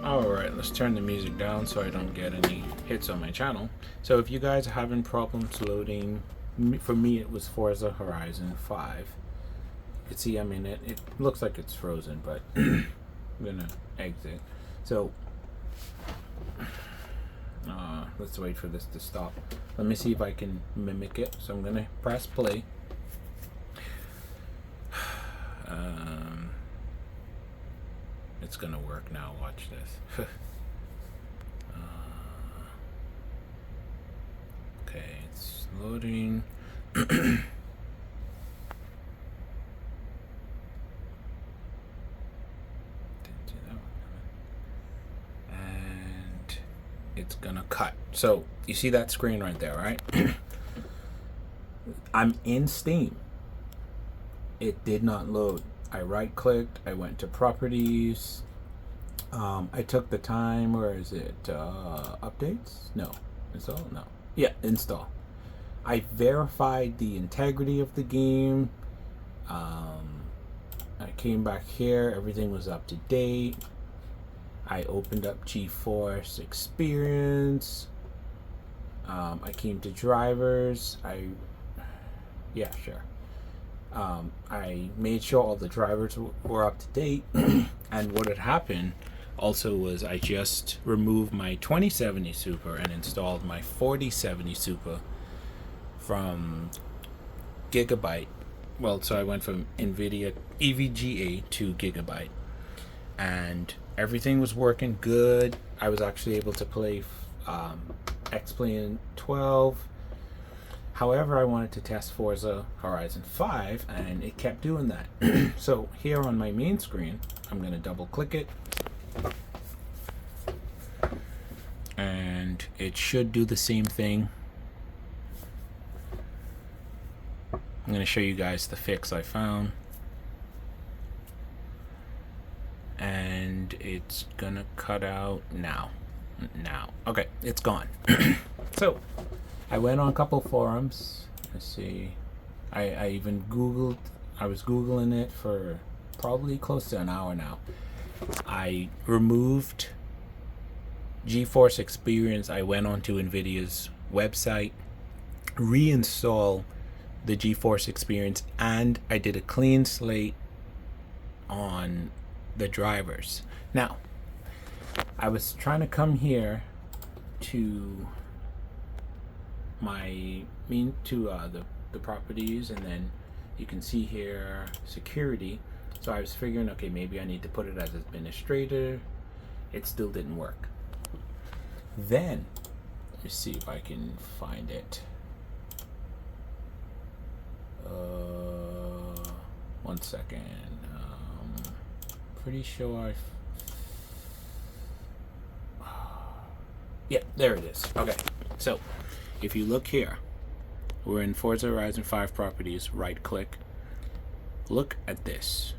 Alright, let's turn the music down so I don't get any hits on my channel. So if you guys are having problems loading, for me it was Forza Horizon 5. You can see I'm in it. It looks like it's frozen, but I'm gonna exit. So let's wait for this to stop. Let me see if I can mimic it. So I'm gonna press play. It's gonna work now. Watch this. Okay, it's loading. And it's gonna cut. So you see that screen right there, right? I'm in Steam. It did not load. I right clicked, I went to properties. I took the time. Where is it? Updates? No. Install? No. Yeah, install. I verified the integrity of the game. I came back here, everything was up to date. I opened up GeForce Experience. I came to drivers. Yeah, sure. I made sure all the drivers were up to date. And what had happened also was I just removed my 2070 Super and installed my 4070 Super from Gigabyte. Well, so I went from NVIDIA EVGA to Gigabyte, and everything was working good. I was actually able to play X-Plane 12. However, I wanted to test Forza Horizon 5, and it kept doing that. So here on my main screen, I'm going to double click it, and it should do the same thing. I'm going to show you guys the fix I found, and it's going to cut out now. Okay, it's gone. So I went on a couple forums. Let's see. I even Googled. I was Googling it for probably close to an hour now. I removed GeForce Experience. I went onto NVIDIA's website, reinstalled the GeForce Experience, and I did a clean slate on the drivers. Now, I was trying to come here to my the properties, and then you can see here security. So I was figuring, okay, maybe I need to put it as administrator. It still didn't work. Then let me see if I can find it. 1 second. Pretty sure yeah, there it is. Okay, so if you look here, we're in Forza Horizon 5 properties. Right click. Look at this.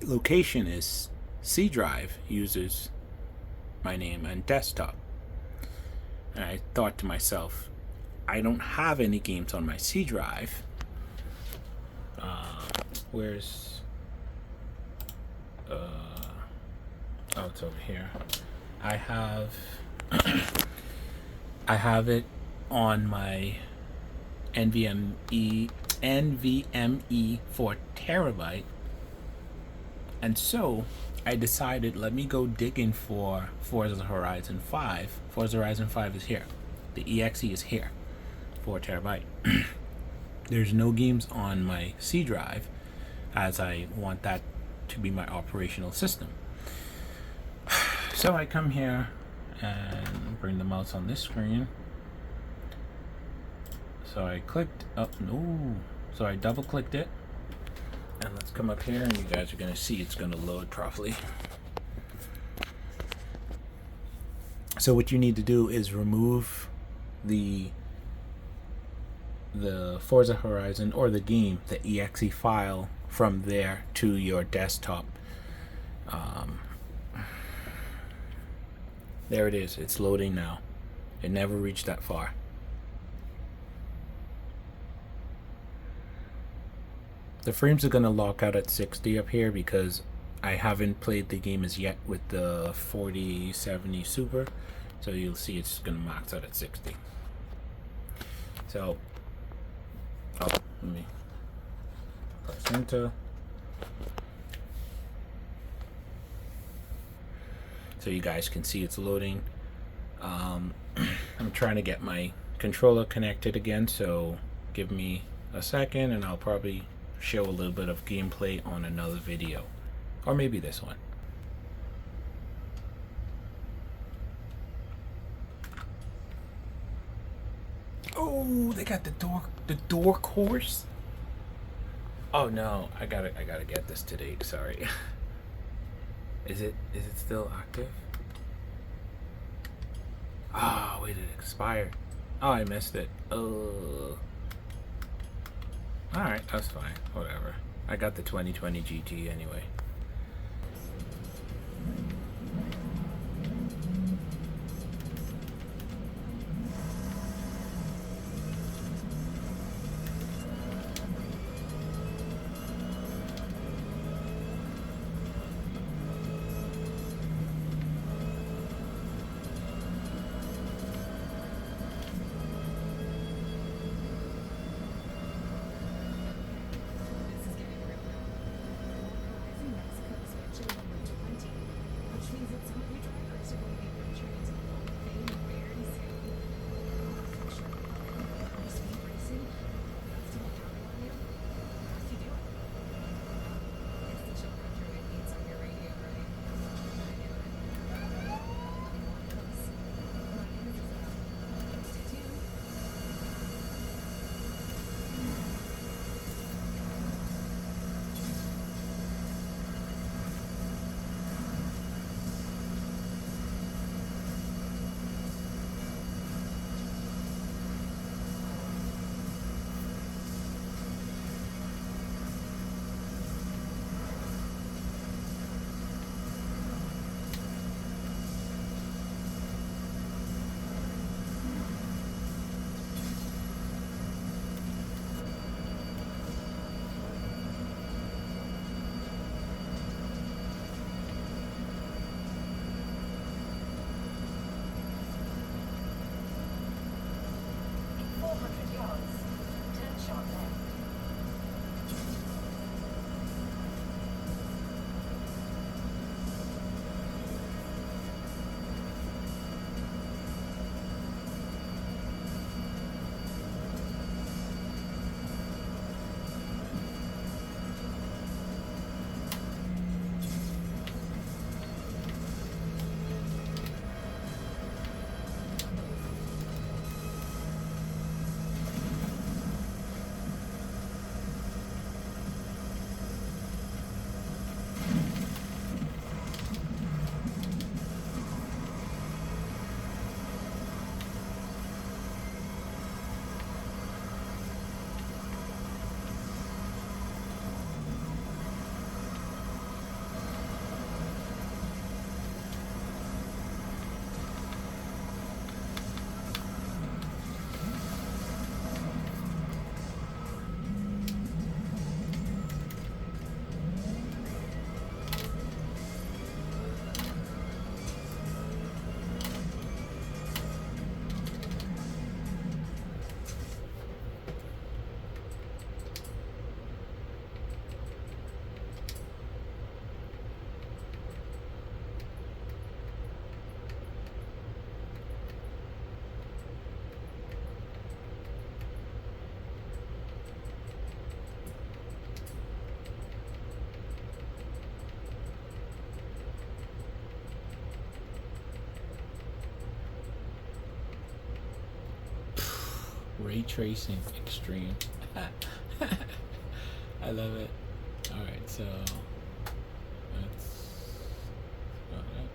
Location is C drive, uses my name, and desktop. And I thought to myself, I don't have any games on my C drive. Where's oh, it's over here. I have it on my NVMe 4 terabyte, and so I decided, let me go digging for Forza Horizon 5. Forza Horizon 5 is here. The exe is here, 4 terabyte. There's no games on my C drive, as I want that to be my operational system. So I come here and bring the mouse on this screen. So I clicked up, no. So I double clicked it, and let's come up here, and you guys are gonna see it's gonna load properly. So what you need to do is remove the Forza Horizon, or the game, the exe file, from there to your desktop. There it is. It's loading now. It never reached that far. The frames are going to lock out at 60 up here because I haven't played the game as yet with the 4070 Super, so you'll see it's gonna max out at 60. So, oh, let me press enter. So you guys can see it's loading. I'm trying to get my controller connected again, so give me a second and I'll probably show a little bit of gameplay on another video, or maybe this one. Oh, they got the door course. Oh no, I gotta get this today. Sorry. Is it still active? Oh, wait, it expired. Oh, I missed it. Oh. Alright, that's fine. Whatever. I got the 2020 GT anyway. Ray tracing extreme. I love it. All right, so let's go ahead.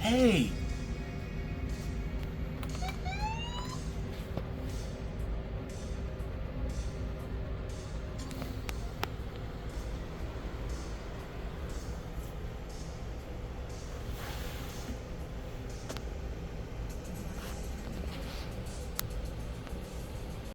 Hey,